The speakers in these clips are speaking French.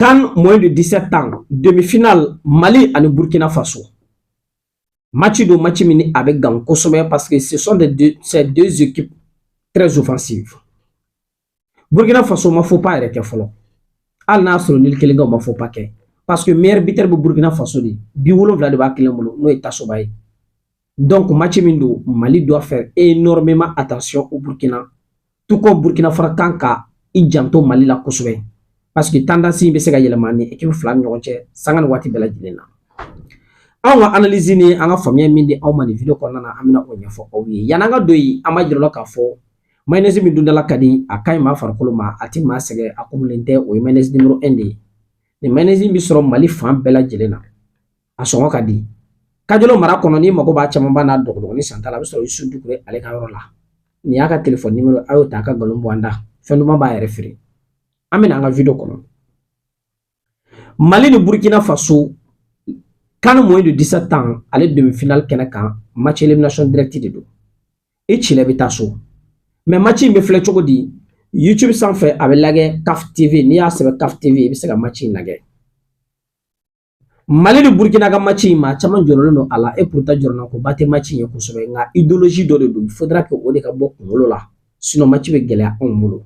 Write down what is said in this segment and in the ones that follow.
CAN moins de 17 ans, demi-finale Mali et Burkina Faso. Match de match mini avec Gang Kosome parce que ce sont ces deux équipes très offensives. Burkina Faso, il ne faut pas arrêter follow. Al Nasr nil kelinga ma faut pas que parce que meilleur buteur bu Burkina Faso di biwolo vla de ba kelembolo no eta sobay. Donc match mindo Mali doit faire énormément attention au Burkina, tout comme Burkina Faso kanka ijanto Mali la kosube parce que tendance be se ga yelemani équipe flan ñonche sangan wati bela jilena. Awa analyse ni anga famille mindi aw mani video ko nana amina o nyefo o wi yananga doyi amajiro ka fo mayonnaise mi dundala kadi akay ma farkolo ma ati ma sege akumulente o mayonnaise numéro 1 de ni mayonnaise mi soro Mali fan bela jilena a songo kadi kajolo mara kono ni mako ba chama bana dogo ni santala bi soro isu dukure ale ka la ni aka téléphone numéro ayo ta ka galombo anda fenduma ba reféré amina anga video kono Mali ni Burkina Faso CAN moins de 17 ans à la demi-finale Kenakan match élimination directe de do et Chile bitaso mais match me flèche di YouTube sans fait avec la CAF TV ni a sebe CAF TV bi sega match lagé Mali du Burkina ga match ma chama jorolo no ala et pourtant jorona ko baté match ko sobe nga idéologie do il faudra que o de ka bok ngolo la sinon match be gele on molo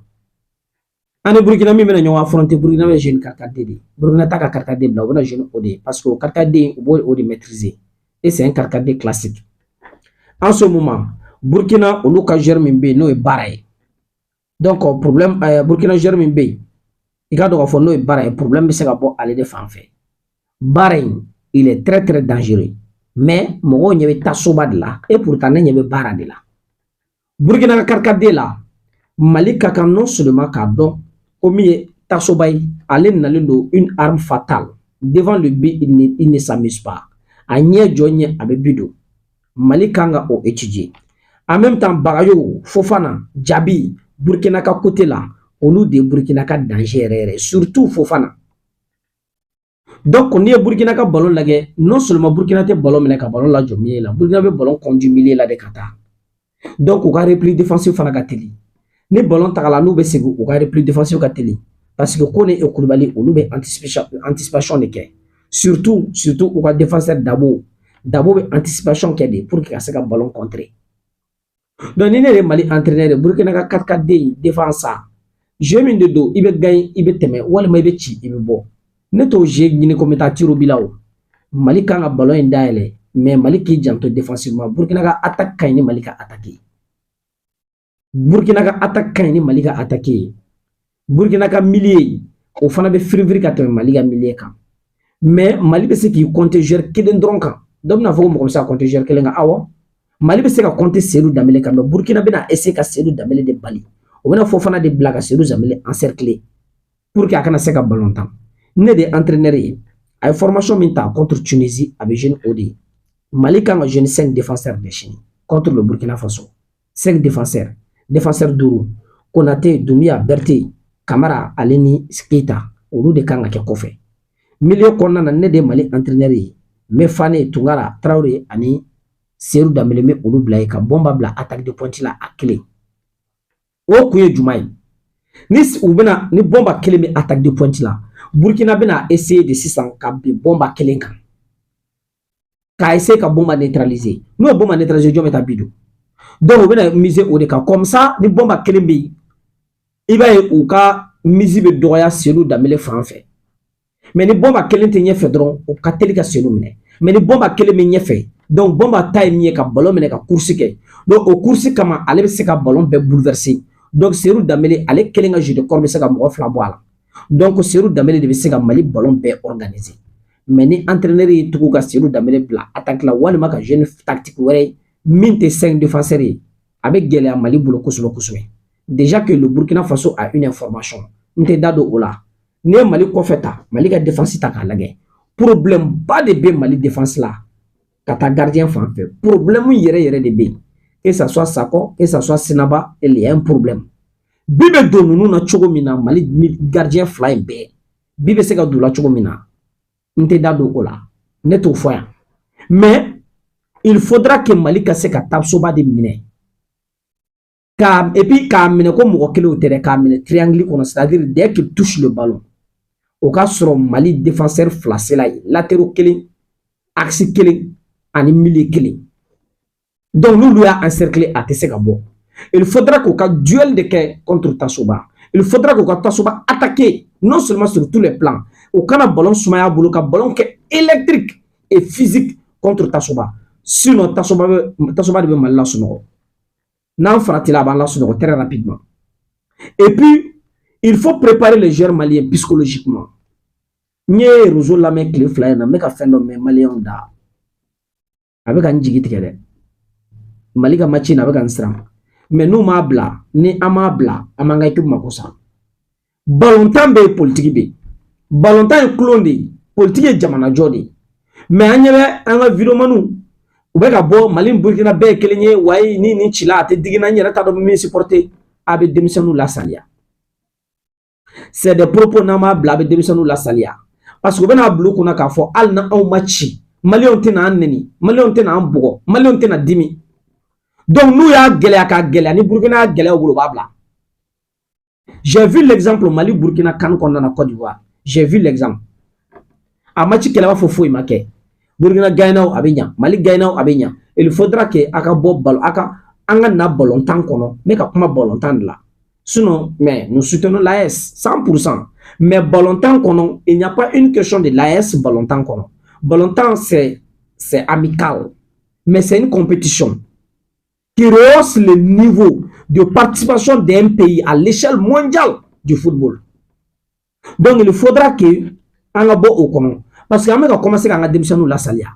ane Burkina mi mena ñoo affronter Burkina be jeune carte D Burkina ta ka carte D bla wona jeune OD parce que carte D o OD maîtriser et c'est un carte D classique en ce moment Burkina o ka germin be no e baray donc problème Burkina germin be il ga do fo no e baray problème be se ga bo aller de fanfé baray il est très très dangereux mais mogo ñebe tasoba de là et pourtant ñebe bara de là Burkina ka carte D là Mali ka kan non seulement ka don Omi Tasobay allait nalendo une arme fatale devant le but il ne s'amuse pas Agnès Jogne avec Bido Mali Kanga au étudié en même temps Bagayo Fofana Djabi Burkina ka côté là on nous de Burkina ka danger surtout Fofana donc on est Burkina ka ballon lagé non seulement Burkina te ballon mais ka ballon la jomie là Burkina be ballon conduit milieu là de kata donc on a repli défensif fana gateli ni ballon tagala nous be segu o ga repli défensif ka teli parce que Kone et Koulibaly on be anticipation de ke surtout au ka défenseur Dabo be anticipation ke pour que ça ballon contrer donc ni ne Mali entraîneur Burkina ka 4-4-2 défense je min de do ibe gagne ibe teme wala may be ci ibe bo neto je ni commentateur bilaw Mali ka ballon ndaile mais Mali ki janto défensivement Burkina ka attaque kay ni Mali ka attaquer Burkina ka attaque ni Mali ka attaquer Burkina ka milieu o fana be frivri ka teme Mali ka milieu kan mais Mali be se ki compter joueur kelen dron kan donc na fo mo comme ça compter joueur kelen awo Mali be se ka compter Serou Damele kan Burkina be na essayer ka Serou Damele de bali o bena fo fana de blaga Serou Damele encercler pour que akana se ka ballon temps ne de entraîneur ay formation minta contre Tunisie avec jeune OD Mali kan jeune 5 défenseurs de Chine contre le Burkina Faso 5 défenseur Dourou, Konaté, Doumia, Berté, Kamara, Aleni, Skita, Oulu de Kanga Kekofe. Milieu konna na ne de Mali entraîneur Mefane, Tungara, Traoré, Ani, Serou Damele me Oulu Blaye ka bomba bla attaque de pointe la à clé. O kuye Jumai. Ni bomba clé me attaque de pointe là. Burkina bena essayer de 600 ka bomba clé kan. Ka essayer ka bomba neutraliser. Nous bomba neutraliser jomé ta bidou. Donc on va miser au cas comme ça ni bomba kelimbi il va ou ka misi be doya Serou Damele français mais ni bomba kelinte nye fait dron ou ka telika Serou mine mais ni bomba kelime nye fait donc bomba time nye ka ballon mine ka course ke donc au course kama ale se ka ballon be bouleverser donc Serou Damele ale kelinga jeu de corps se ka mo flamboala donc Serou Damele de se ka Mali ballon be organisé mais ni entraîneur yi tuku ka Serou Damele bla attaque la wala maka jeune tactique wéré minte 5 défenseurs avec Guélé à Mali boulot kousouba. Déjà que le Burkina Faso a une information. N'te dado ola. Ne Mali kofeta, Mali ka défense ta kalage. Problème pas de B Mali défense là. Kata gardien fan fait. Problème yere de B. Que ça soit Sako, que ça soit Sinaba, il y a un problème. Bibe do nous na chogo mina Mali gardien fly B. Bibe se ka dula chogo mina. N'te dado ola. Ne to foya. Mais il faudra que Mali se ka tapsoba de mine. Et puis, quand mine comme au terrain, quand mine triangle, c'est-à-dire dès qu'il touche le ballon, o ka sɔrɔ Mali défenseur fila sela ye latéraux kelen axe kelen ani milieu kelen donc n'olu y'a encercler a tɛ se ka bɔ il faudra qu'au ka duel de kɛ contre Tasoba il faudra qu'au ka Tasoba attaquer non seulement sur tous les plans o kana ballon sumaya bolo ka ballon kɛ électrique et physique contre Tasoba sinon Tasoba de bɛ Mali la sunɔgɔ n'an faratila a b'an la sunɔgɔ très rapidement et puis il faut préparer les joueurs maliens psychologiquement n ye réseau lamɛn tile fila in na n bɛ ka fɛn dɔ mɛn maliyɛnw da a bɛ ka n jigi tigɛ dɛ Mali ka match in a bɛ ka n siran mais n'u m'a bila ni an m'a bila an b'an ka équipe mako sa balontan bɛ yen politique bɛ yen balontan ye kulon de ye politique ye jamanajɔ de ye mais an ɲɛ bɛ an ka vidéomaniw u bɛ ka bɔ Mali ni Burkina bɛɛ ye kelen ye wayi ni nin cila a tɛ digina n yɛrɛ t'a dɔn min supporter a bɛ denmisɛnninw lasaliya c'est des propos n'an m'a bila a bɛ denmisɛnninw lasaliya parce que u bɛna bila u kunna k'a fɔ hali na anw ma ci maliyɛnw tɛna an nɛni maliyɛnw tɛna an bugɔ maliyɛnw tɛna dimi donc n'u y'a gɛlɛya k'a gɛlɛya ni Burkina y'a gɛlɛya u bolo u b'a bila j'ai vu l'exemple Mali Burkina CAN kɔnɔna na Côte d'Ivoire j'ai vu l'exemple a match kɛlɛ b'a fɔ foyi ma kɛ Burkina gagnaw a bɛ ɲa Mali gagnaw a bɛ ɲa il faudra que a ka bɔ ballon a ka an ka na ballontan kɔnɔ n bɛ ka kuma ballontan de la sinon mais nous soutenons l'AS 100% mais ballontan kɔnɔ il n'y a pas une question de l'AS ballontan kɔnɔ ballontan c'est amical mais c'est une compétition qui rehausse le niveau de participation d'un pays à l'échelle mondiale du football donc il faudra que an ka bɔ o kɔnɔ parce que an bɛ ka commencer k'an ka denmisɛnninw lasaliya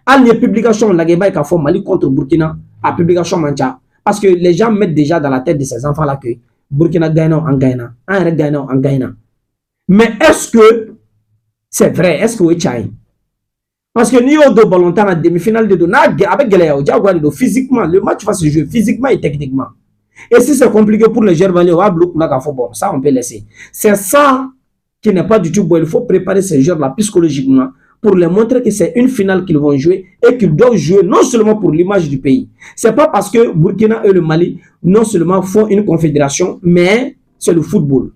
hali ni ye publication lajɛ i b'a ye k'a fɔ Mali contre Burkina a publication man ca parce que les gens mettent déjà dans la tête de ces enfants là que Burkina gagna an gagna an yɛrɛ gagna an gagna mais est-ce que c'est vrai est-ce que o ye tiɲɛ ye parce que n'i y'o don ballontan na demi-finale de don n'a a bɛ gɛlɛya o diyagoya de don physiquement le match va se jouer physiquement et techniquement et si c'est compliqué pour les joueurs maliens o b'a bila u kunna k'a fɔ bon ça on peut laisser c'est ça qui n'est pas du tout bon il faut préparer ces joueurs là psychologiquement pour les montrer que c'est une finale qu'ils vont jouer et qu'ils doivent jouer non seulement pour l'image du pays. C'est pas parce que Burkina et le Mali non seulement font une confédération, mais c'est le football.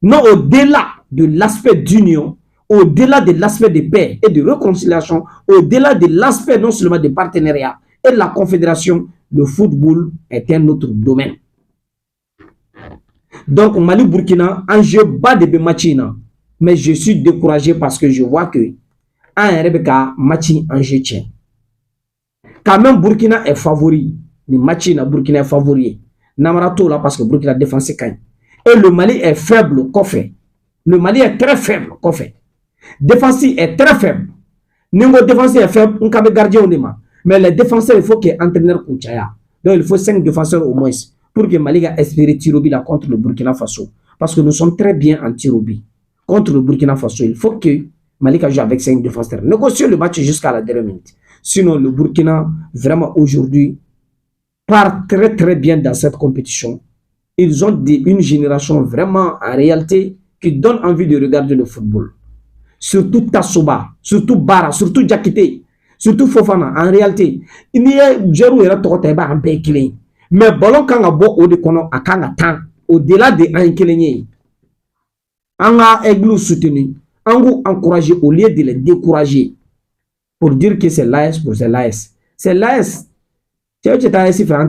Non, au-delà de l'aspect d'union, au-delà de l'aspect de paix et de réconciliation, au-delà de l'aspect non seulement de partenariat et de la confédération, le football est un autre domaine. Donc, Mali-Burkina, en jeu bas de Bemachina, mais je suis découragé parce que je vois que un Rebecca match en jeu tient. Quand même Burkina est favori, le match na Burkina est favori. Namarato là parce que Burkina défense quand. Et le Mali est faible, qu'on fait. Le Mali est très faible, qu'on fait. Défensif est très faible. Niveau défensif est faible, on peut gardien au déma. Mais les défenseurs, il faut qu'il y ait entraîneur Kouchaya. Donc il faut 5 défenseurs au moins pour que Mali a espéré tirobi là contre le Burkina Faso. Parce que nous sommes très bien en tirobi. Contre le Burkina Faso, il faut que Mali joue avec 5 défenseurs. Négocier le match jusqu'à la dernière minute. Sinon, le Burkina, vraiment aujourd'hui, part très très bien dans cette compétition. Ils ont une génération vraiment en réalité qui donne envie de regarder le football. Surtout Tassoba, surtout Bara, surtout Diakité, surtout Fofana. En réalité, il y a Jerou et Ratoteba en Pékilé. Mais ballon quand on a beau au décono à Kangatan, au-delà de Ankelé. On a églou soutenu, on a encouragé au lieu de les décourager pour dire que c'est l'AS pour c'est l'AS. C'est l'AS. C'est un différent.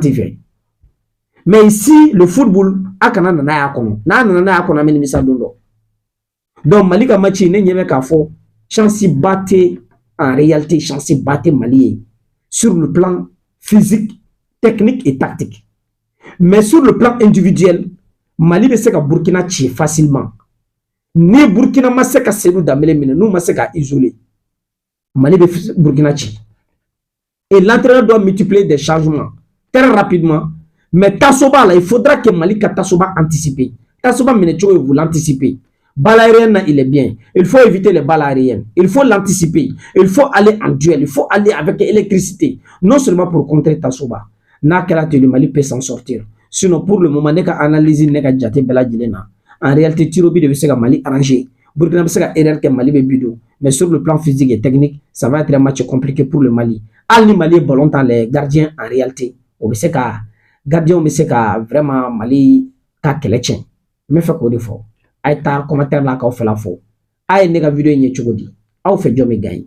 Mais ici, le football, a quand on a donc Malika Machi n'est pas qu'à fond. Chance battre en réalité, chance battre Mali sur le plan physique, technique et tactique. Mais sur le plan individuel, Mali ne sait qu'à Burkina tue facilement. Ni Burkina ma se ka selu damele mine nous ma se ka isoler Mali be Burkina tue. Et l'entraîneur doit multiplier des changements très rapidement. Mais Tassoba là, il faudra que Mali ka Tassoba anticiper. Tassoba mine tcho vous l'anticiper. Balle aérienne il est bien. Il faut éviter les balles aériennes. Il faut l'anticiper. Il faut aller en duel. Il faut aller avec l'électricité. Non seulement pour contrer Tassoba. Na kala le Mali peut s'en sortir. Sinon pour le moment neka analyse neka jate bela dilena. En réalité, Tirobi devait se Mali arranger. Burkina Faso a erreur que Mali bidou. Mais sur le plan physique et technique, ça va être un match compliqué pour le Mali. Ali Mali ballon dans les gardiens en réalité. Au Besseka, gardien au Besseka vraiment Mali ka keletien. Mais fait quoi de fort. Aïta commentaire là qu'on fait la faux. a ye ne ka video in ye cogo di aw fɛ jɔn bɛ gagne